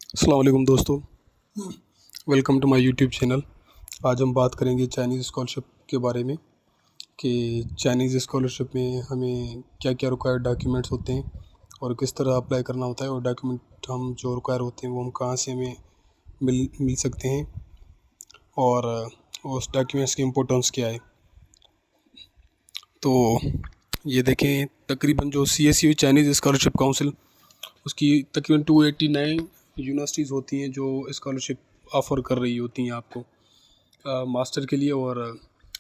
अस्सलाम वालेकुम दोस्तों, welcome to my YouTube channel. आज हम बात करेंगे चाइनीज़ स्कॉलरशिप के बारे में कि चाइनीज़ स्कॉलरशिप में हमें क्या क्या रिक्वायर्ड डॉक्यूमेंट्स होते हैं और किस तरह अप्लाई करना होता है, और डॉक्यूमेंट हम जो रिक्वायर होते हैं वो हम कहाँ से हमें मिल सकते हैं, और उस डॉक्यूमेंट्स की इम्पोर्टेंस क्या है। तो ये देखें, तकरीबन जो CSU चाइनीज़ स्कॉलरशिप काउंसिल, उसकी तकरीबन 289 यूनिवर्सिटीज़ होती हैं जो स्कॉलरशिप ऑफ़र कर रही होती हैं आपको, मास्टर के लिए और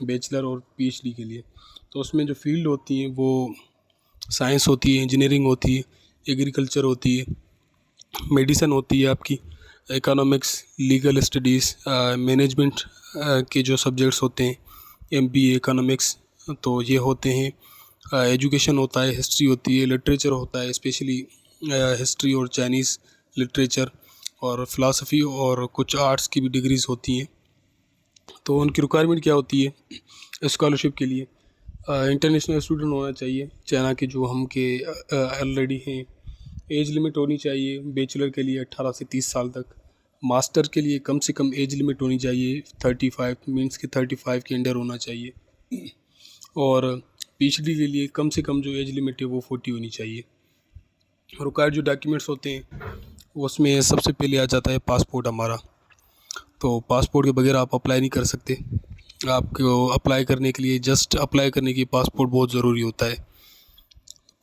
बैचलर और PhD के लिए। तो उसमें जो फील्ड होती हैं वो साइंस होती है, इंजीनियरिंग होती है, एग्रीकल्चर होती है, मेडिसन होती है आपकी, इकोनॉमिक्स, लीगल स्टडीज़, मैनेजमेंट के जो सब्जेक्ट्स होते हैं, MBA इकोनॉमिक्स, तो ये होते हैं। एजुकेशन होता है, हिस्ट्री होती है, लिटरेचर होता है, स्पेशली हिस्ट्री और चाइनीज़ लिटरेचर, और फ़िलासफ़ी और कुछ आर्ट्स की भी डिग्रीज़ होती हैं। तो उनकी रिक्वायरमेंट क्या होती है स्कॉलरशिप के लिए? इंटरनेशनल स्टूडेंट होना चाहिए, चाइना के जो हम के ऑलरेडी हैं। एज लिमिट होनी चाहिए बैचलर के लिए 18 से 30 साल तक। मास्टर के लिए कम से कम एज लिमिट होनी चाहिए 35, मीन्स के 35 के अंडर होना चाहिए। और PhD के लिए कम से कम जो एज लिमिट है वो 40 होनी चाहिए। रिक्वायर्ड जो डॉक्यूमेंट्स होते हैं उसमें सबसे पहले आ जाता है पासपोर्ट हमारा। तो पासपोर्ट के बगैर आप अप्लाई नहीं कर सकते। आपको अप्लाई करने के लिए, जस्ट अप्लाई करने के लिए पासपोर्ट बहुत ज़रूरी होता है।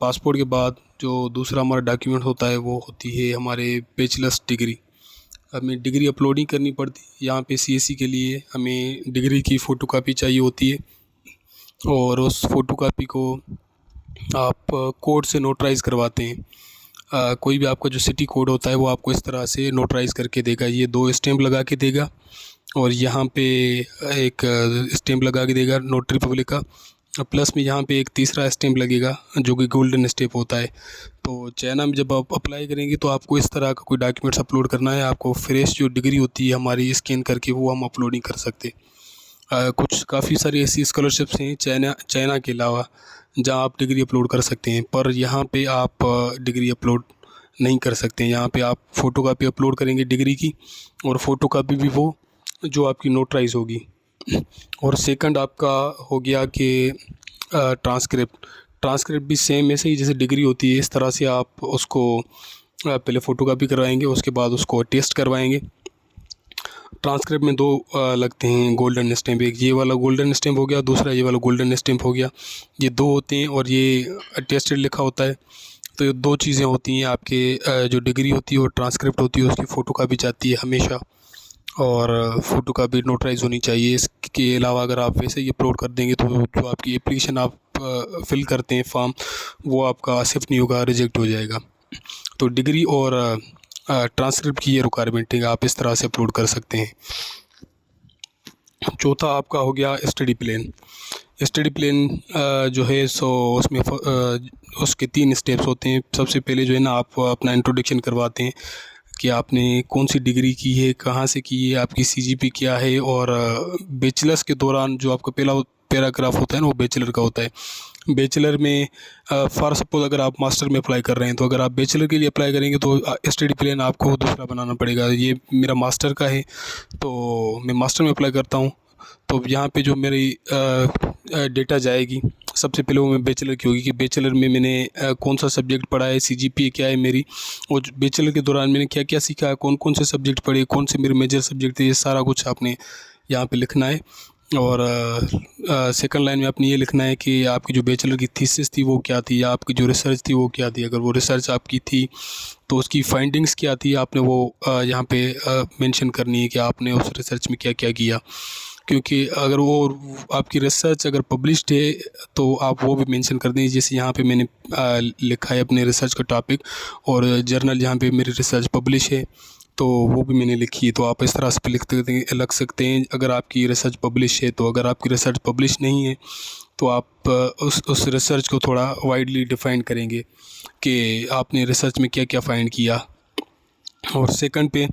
पासपोर्ट के बाद जो दूसरा हमारा डॉक्यूमेंट होता है वो होती है हमारे बैचलर्स डिग्री। हमें डिग्री अपलोड नहीं करनी पड़ती यहाँ पे। CSE के लिए हमें डिग्री की फ़ोटोकॉपी चाहिए होती है, और उस फ़ोटोकॉपी को आप कोड से नोटराइज़ करवाते हैं। कोई भी आपका जो सिटी कोड होता है वो आपको इस तरह से नोटराइज़ करके देगा, ये 2 स्टैम्प लगा के देगा, और यहाँ पे एक स्टैम्प लगा के देगा नोटरी पब्लिक का, प्लस में यहाँ पे एक तीसरा स्टैम्प लगेगा जो कि गोल्डन स्टैम्प होता है। तो चाइना में जब आप अप्लाई करेंगे तो आपको इस तरह का कोई डॉक्यूमेंट्स अपलोड करना है। आपको फ्रेश जो डिग्री होती है हमारी स्कैन करके वो हम अपलोड नहीं कर सकते। कुछ काफ़ी सारी ऐसी स्कॉलरशिप्स हैं चाइना के अलावा जहाँ आप डिग्री अपलोड कर सकते हैं, पर यहाँ पे आप डिग्री अपलोड नहीं कर सकते हैं। यहाँ पे आप फ़ोटोकॉपी अपलोड करेंगे डिग्री की, और फ़ोटोकॉपी भी वो जो आपकी नोटराइज होगी। और सेकंड आपका हो गया कि ट्रांसक्रिप्ट भी सेम ऐसे ही जैसे डिग्री होती है इस तरह से आप उसको पहले फ़ोटोकॉपी करवाएंगे, उसके बाद उसको टेस्ट करवाएंगे। ट्रांसक्रिप्ट में 2 लगते हैं गोल्डन स्टैम्प, एक ये वाला गोल्डन स्टैम्प हो गया, दूसरा ये वाला गोल्डन स्टैम्प हो गया। ये 2 होते हैं, और ये टेस्टेड लिखा होता है। तो ये 2 चीज़ें होती हैं आपके जो डिग्री होती है और ट्रांसक्रिप्ट होती है, उसकी फ़ोटोकॉपी जाती है हमेशा, और फ़ोटोकॉपी नोटराइज होनी चाहिए। इसके अलावा अगर आप वैसे ही अपलोड कर देंगे तो जो आपकी एप्लीकेशन आप फिल करते हैं फॉर्म, वो आपका एक्सेप्ट नहीं होगा, रिजेक्ट हो जाएगा। तो डिग्री और ट्रांसक्रिप्ट की ये रिक्वायरमेंट है, आप इस तरह से अपलोड कर सकते हैं। चौथा आपका हो गया स्टडी प्लान। स्टडी प्लान जो है सो उसमें उसके 3 स्टेप्स होते हैं। सबसे पहले जो है ना, आप अपना इंट्रोडक्शन करवाते हैं कि आपने कौन सी डिग्री की है, कहाँ से की है, आपकी CGP क्या है, और बैचलर्स के दौरान जो आपका पहला पैराग्राफ होता है ना वो बैचलर का होता है। बैचलर में फॉर सपोज अगर आप मास्टर में अप्लाई कर रहे हैं, तो अगर आप बैचलर के लिए अप्लाई करेंगे तो स्टडी प्लान आपको दूसरा बनाना पड़ेगा। ये मेरा मास्टर का है तो मैं मास्टर में अप्लाई करता हूँ, तो यहाँ पे जो मेरी डेटा जाएगी सबसे पहले वो मैं बैचलर की होगी कि बैचलर में मैंने कौन सा सब्जेक्ट पढ़ा है, CGPA क्या है मेरी, और बैचलर के दौरान मैंने क्या क्या सीखा है, कौन कौन से सब्जेक्ट पढ़े, कौन से मेरे मेजर सब्जेक्ट थे, ये सारा कुछ आपने यहाँ पे लिखना है। और सेकंड लाइन में आपने ये लिखना है कि आपकी जो बैचलर की थीसिस थी वो क्या थी, या आपकी जो रिसर्च थी वो क्या थी। अगर वो रिसर्च आपकी थी तो उसकी फाइंडिंग्स क्या थी, आपने वो यहाँ पे मेंशन करनी है कि आपने उस रिसर्च में क्या क्या किया। क्योंकि अगर वो आपकी रिसर्च अगर पब्लिश्ड है तो आप वो भी मेंशन कर दें, जैसे यहाँ पे मैंने लिखा है अपने रिसर्च का टॉपिक, और जर्नल जहाँ पे मेरी रिसर्च पब्लिश है तो वो भी मैंने लिखी है। तो आप इस तरह से लग सकते हैं अगर आपकी रिसर्च पब्लिश है। तो अगर आपकी रिसर्च पब्लिश नहीं है तो आप उस रिसर्च को थोड़ा वाइडली डिफाइन करेंगे कि आपने रिसर्च में क्या क्या फाइंड किया। और सेकंड पे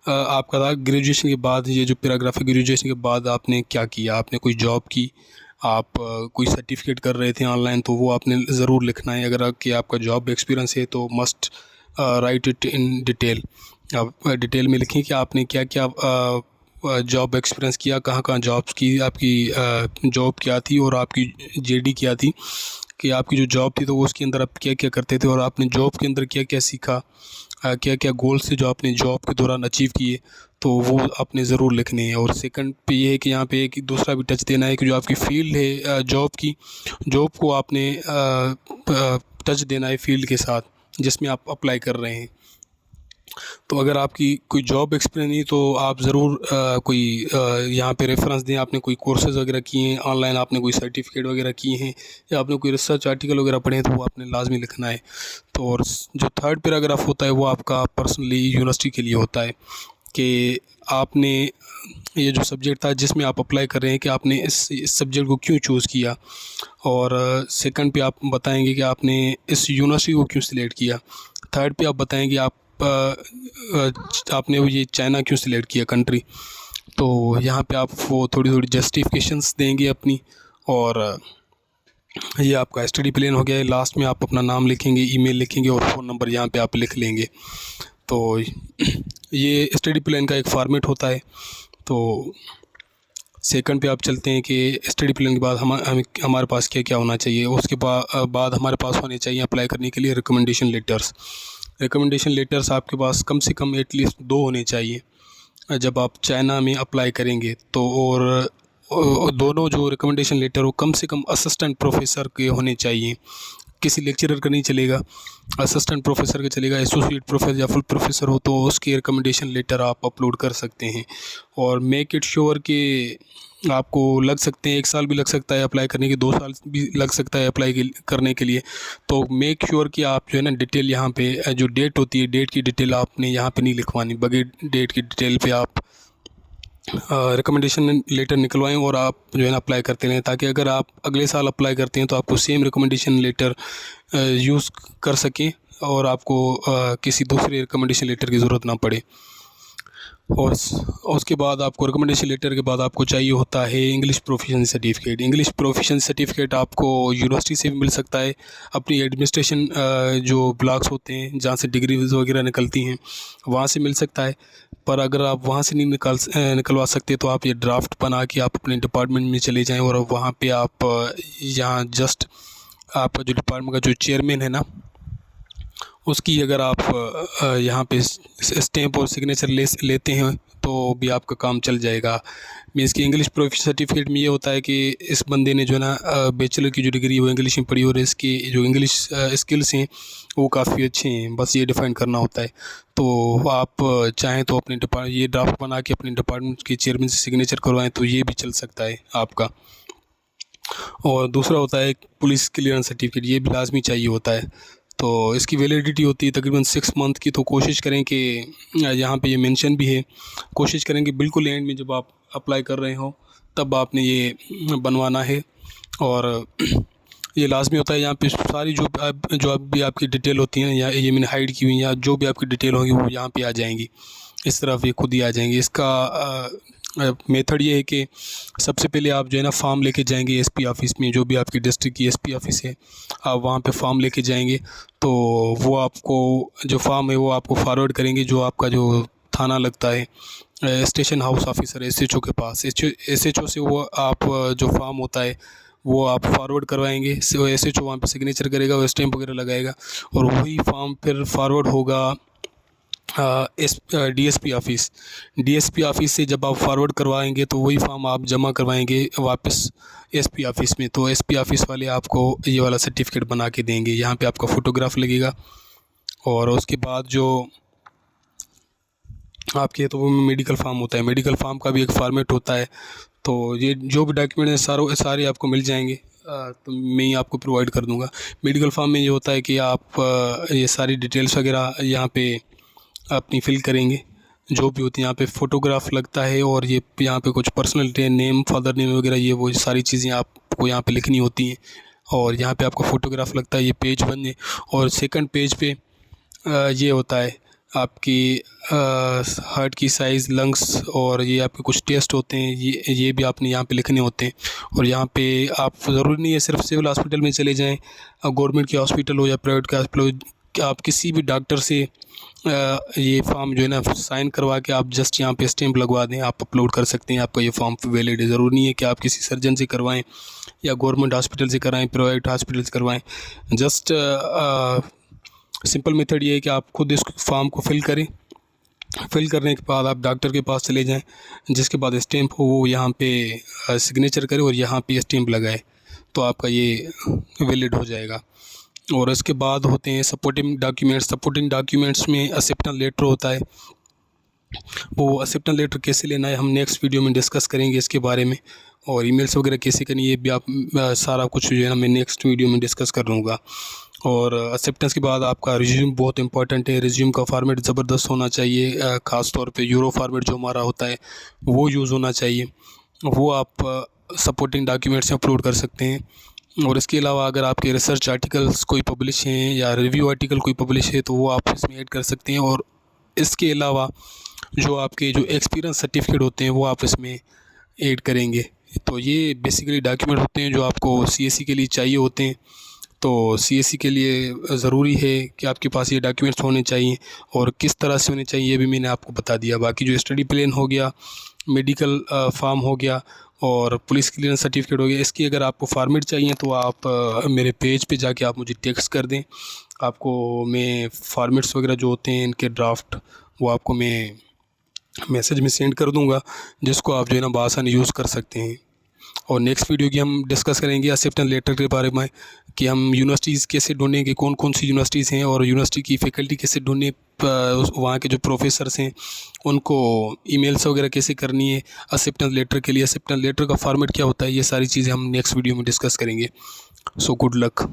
आपका था ग्रेजुएशन के बाद, ये जो पैराग्राफ है, ग्रेजुएशन के बाद आपने क्या किया, आपने कोई जॉब की, आप कोई सर्टिफिकेट कर रहे थे ऑनलाइन, तो वो आपने ज़रूर लिखना है। अगर कि आपका जॉब एक्सपीरियंस है तो must write it in detail. आप डिटेल में लिखें कि आपने क्या क्या जॉब एक्सपीरियंस किया, कहाँ कहाँ जॉब्स की, आपकी जॉब क्या थी और आपकी जेडी क्या थी, कि आपकी जो जॉब थी तो वो उसके अंदर आप क्या क्या करते थे और आपने जॉब के अंदर क्या क्या सीखा, क्या क्या गोल्स थे जो आपने जॉब के दौरान अचीव किए, तो वो आपने ज़रूर लिखने हैं। और सेकंड पे ये है कि यहाँ पे एक दूसरा भी टच देना है कि जो आपकी फ़ील्ड है जॉब की, जॉब को आपने टच देना है फील्ड के साथ जिसमें आप अप्लाई कर रहे हैं। तो अगर आपकी कोई जॉब एक्सपीरियंस नहीं तो आप ज़रूर कोई यहाँ पे रेफरेंस दें, आपने कोई कोर्सेज़ वगैरह किए हैं ऑनलाइन, आपने कोई सर्टिफिकेट वगैरह किए हैं या आपने कोई रिसर्च आर्टिकल वगैरह पढ़े हैं, तो वो आपने लाजमी लिखना है। तो और जो थर्ड पैराग्राफ होता है वो आपका पर्सनली यूनिवर्सिटी के लिए होता है कि आपने ये जो सब्जेक्ट था जिसमें आप अप्लाई कर रहे हैं कि आपने इस सब्जेक्ट को क्यों चूज़ किया, और सेकंड पे आप बताएंगे कि आपने इस यूनिवर्सिटी को क्यों सिलेक्ट किया, थर्ड पे आप बताएंगे आपने ये चाइना क्यों सिलेक्ट किया कंट्री। तो यहाँ पे आप वो थोड़ी थोड़ी जस्टिफिकेशंस देंगे अपनी, और ये आपका स्टडी प्लान हो गया है। लास्ट में आप अपना नाम लिखेंगे, ईमेल लिखेंगे और फ़ोन नंबर यहाँ पे आप लिख लेंगे। तो ये स्टडी प्लान का एक फॉर्मेट होता है। तो सेकंड पे आप चलते हैं कि स्टडी प्लान के बाद हमारे पास क्या क्या होना चाहिए। उसके बाद हमारे पास होने चाहिए अप्लाई करने के लिए रिकमेंडेशन लेटर्स। रिकमेंडेशन लेटर्स आपके पास कम से कम एटलीस्ट 2 होने चाहिए जब आप चाइना में अप्लाई करेंगे। तो और दोनों जो रिकमेंडेशन लेटर हो कम से कम असिस्टेंट प्रोफेसर के होने चाहिए, किसी लेक्चरर का नहीं चलेगा, असिस्टेंट प्रोफेसर का चलेगा। एसोसिएट प्रोफेसर या फुल प्रोफेसर हो तो उसके रिकमेंडेशन लेटर आप अपलोड कर सकते हैं। और मेक इट श्योर कि आपको लग सकते हैं 1 साल भी लग सकता है अप्लाई करने के, 2 साल भी लग सकता है अप्लाई करने के लिए। तो मेक श्योर कि आप जो है ना डिटेल यहाँ पे जो डेट होती है, डेट की डिटेल आपने यहाँ पे नहीं लिखवानी, बगैर डेट की डिटेल पे आप रिकमेंडेशन लेटर निकलवाएं और आप जो है ना अप्लाई करते रहें, ताकि अगर आप अगले साल अप्लाई करते हैं तो आपको सेम रिकमेंडेशन लेटर यूज़ कर सकें और आपको किसी दूसरे रिकमेंडेशन लेटर की ज़रूरत ना पड़े। और उसके बाद आपको रिकमेंडेशन लेटर के बाद आपको चाहिए होता है English proficiency certificate. English proficiency certificate आपको यूनिवर्सिटी से भी मिल सकता है, अपनी एडमिनिस्ट्रेशन जो ब्लॉक्स होते हैं जहाँ से डिग्रीज वगैरह निकलती हैं वहाँ से मिल सकता है। पर अगर आप वहाँ से नहीं निकलवा सकते तो आप ये ड्राफ्ट बना के आप अपने डिपार्टमेंट में चले जाएँ और वहाँ पे आप यहाँ जस्ट आपका जो डिपार्टमेंट का जो चेयरमैन है ना उसकी अगर आप यहाँ पे स्टैंप और सिग्नेचर लेते हैं तो भी आपका काम चल जाएगा। मीन्स कि इंग्लिश प्रोफिशिएंसी सर्टिफिकेट में ये होता है कि इस बंदे ने जो है ना बैचलर की जो डिग्री है वो इंग्लिश में पढ़ी और इसके जो इंग्लिश स्किल्स हैं वो काफ़ी अच्छे हैं, बस ये डिफ़ाइन करना होता है। तो आप चाहें तो अपने ये ड्राफ्ट बना के अपने डिपार्टमेंट के चेयरमैन से सिग्नेचर करवाएं तो ये भी चल सकता है आपका। और दूसरा होता है पुलिस क्लियरेंस सर्टिफिकेट, ये भी लाजमी चाहिए होता है। तो इसकी वैलिडिटी होती है तकरीबन 6 मंथ की। तो कोशिश करें कि यहाँ पे ये मेंशन भी है, कोशिश करें कि बिल्कुल एंड में जब आप अप्लाई कर रहे हो तब आपने ये बनवाना है। और ये लाजमी होता है। यहाँ पे सारी जो भी आपकी डिटेल होती हैं या ये मैंने हाइड की हुई या जो भी आपकी डिटेल होगी वो यहाँ पे आ जाएंगी, इस तरफ ये खुद ही आ जाएंगी। इसका मेथड ये है कि सबसे पहले आप जो है ना फॉर्म लेके जाएंगे एसपी ऑफिस में, जो भी आपकी डिस्ट्रिक्ट की एसपी ऑफिस है आप वहाँ पे फॉर्म लेके जाएंगे। तो वो आपको जो फॉर्म है वो आपको फॉरवर्ड करेंगे, जो आपका जो थाना लगता है स्टेशन हाउस ऑफिसर एसएचओ के पास, एसएचओ से वो आप जो फॉर्म होता है वो आप फॉरवर्ड करवाएंगे। एसएचओ वहाँ पे सिग्नेचर करेगा, वो स्टैंप वगैरह लगाएगा और वही फॉर्म फिर फॉरवर्ड होगा डीएसपी ऑफिस से जब आप फॉरवर्ड करवाएंगे तो वही फॉर्म आप जमा करवाएंगे वापस एसपी ऑफिस में। तो एसपी ऑफिस वाले आपको ये वाला सर्टिफिकेट बना के देंगे, यहाँ पे आपका फ़ोटोग्राफ लगेगा। और उसके बाद जो आपके तो वो मेडिकल फॉर्म होता है, मेडिकल फॉर्म का भी एक फॉर्मेट होता है। तो ये जो भी डॉक्यूमेंट हैं सारे आपको मिल जाएंगे, तो मैं ही आपको प्रोवाइड कर दूँगा। मेडिकल फॉर्म में ये होता है कि आप ये सारी डिटेल्स वगैरह यहाँ पे अपनी फ़िल करेंगे, जो भी होती है यहाँ पे फ़ोटोग्राफ लगता है और ये यहाँ पे कुछ personal detail, name, father name वगैरह, ये वो सारी चीज़ें आपको यहाँ पे लिखनी होती हैं। और यहाँ पे आपका फ़ोटोग्राफ लगता है, ये पेज 1 है। और सेकंड पेज पे ये होता है आपकी हार्ट की साइज़, लंग्स और ये आपके कुछ टेस्ट होते हैं, ये भी आपने यहाँ पे लिखने होते हैं। और यहाँ पे आप ज़रूरी नहीं है सिर्फ सिविल हॉस्पिटल में चले जाएँ, गवर्नमेंट के हॉस्पिटल हो या प्राइवेट के हॉस्पिटल हो, आप किसी भी डॉक्टर से ये फॉर्म जो है ना साइन करवा के आप जस्ट यहाँ पे स्टैंप लगवा दें, आप अपलोड कर सकते हैं। आपका ये फॉर्म वैलिड है। ज़रूरी नहीं है कि आप किसी सर्जन से करवाएं या गवर्नमेंट हॉस्पिटल से कराएं, प्राइवेट हॉस्पिटल से करवाएं। जस्ट सिंपल मेथड ये है कि आप खुद इस फॉर्म को फिल करें। फिल करने के बाद आप डॉक्टर के पास चले जाएं, जिसके बाद स्टैंप हो वो यहाँ पे सिग्नेचर करे और यहाँ पे स्टैंप लगाए, तो आपका ये वैलिड हो जाएगा। और इसके बाद होते हैं सपोर्टिंग डॉक्यूमेंट्स। सपोर्टिंग डॉक्यूमेंट्स में एक्सेप्टेंस लेटर होता है। वो एक्सेप्टेंस लेटर कैसे लेना है हम नेक्स्ट वीडियो में डिस्कस करेंगे इसके बारे में। और ईमेल्स वगैरह कैसे करनी है ये भी आप सारा कुछ जो है ना मैं नेक्स्ट वीडियो में डिस्कस कर लूँगा। और एक्सेप्टेंस के बाद आपका रिज्यूम बहुत इंपॉर्टेंट है। रिज्यूम का फॉर्मेट ज़बरदस्त होना चाहिए, ख़ास तौर पे यूरो फॉर्मेट जो हमारा होता है वो यूज़ होना चाहिए। वो आप सपोर्टिंग डॉक्यूमेंट्स में अपलोड कर सकते हैं। और इसके अलावा अगर आपके रिसर्च आर्टिकल्स कोई पब्लिश हैं या रिव्यू आर्टिकल कोई पब्लिश है तो वो आप इसमें ऐड कर सकते हैं। और इसके अलावा जो आपके जो एक्सपीरियंस सर्टिफिकेट होते हैं वो आप इसमें ऐड करेंगे। तो ये बेसिकली डॉक्यूमेंट होते हैं जो आपको सीएससी के लिए चाहिए होते हैं। तो सीएससी के लिए ज़रूरी है कि आपके पास ये डॉक्यूमेंट्स होने चाहिए। और किस तरह से होने चाहिए ये भी मैंने आपको बता दिया। बाकी जो स्टडी प्लान हो गया, मेडिकल फॉर्म हो गया और पुलिस क्लियरेंस सर्टिफिकेट हो गया, इसकी अगर आपको फॉर्मेट चाहिए तो आप मेरे पेज पे जाके आप मुझे टेक्स्ट कर दें। आपको मैं फॉर्मेट्स वगैरह जो होते हैं इनके ड्राफ्ट वो आपको मैं मैसेज में सेंड कर दूंगा, जिसको आप जो है ना बआसानी यूज़ कर सकते हैं। और नेक्स्ट वीडियो की हम डिस्कस करेंगे एक्सेप्टेंस लेटर के बारे में कि हम यूनिवर्सिटीज़ कैसे ढूंढेंगे, कौन कौन सी यूनिवर्सिटीज़ हैं और यूनिवर्सिटी की फ़ैकल्टी कैसे ढूंढने, वहाँ के जो प्रोफेसर्स हैं उनको ईमेल्स वगैरह कैसे करनी है एक्सेप्टेंस लेटर के लिए, एक्सेप्टेंस लेटर का फॉर्मेट क्या होता है, ये सारी चीज़ें हम नेक्स्ट वीडियो में डिस्कस करेंगे। So good luck.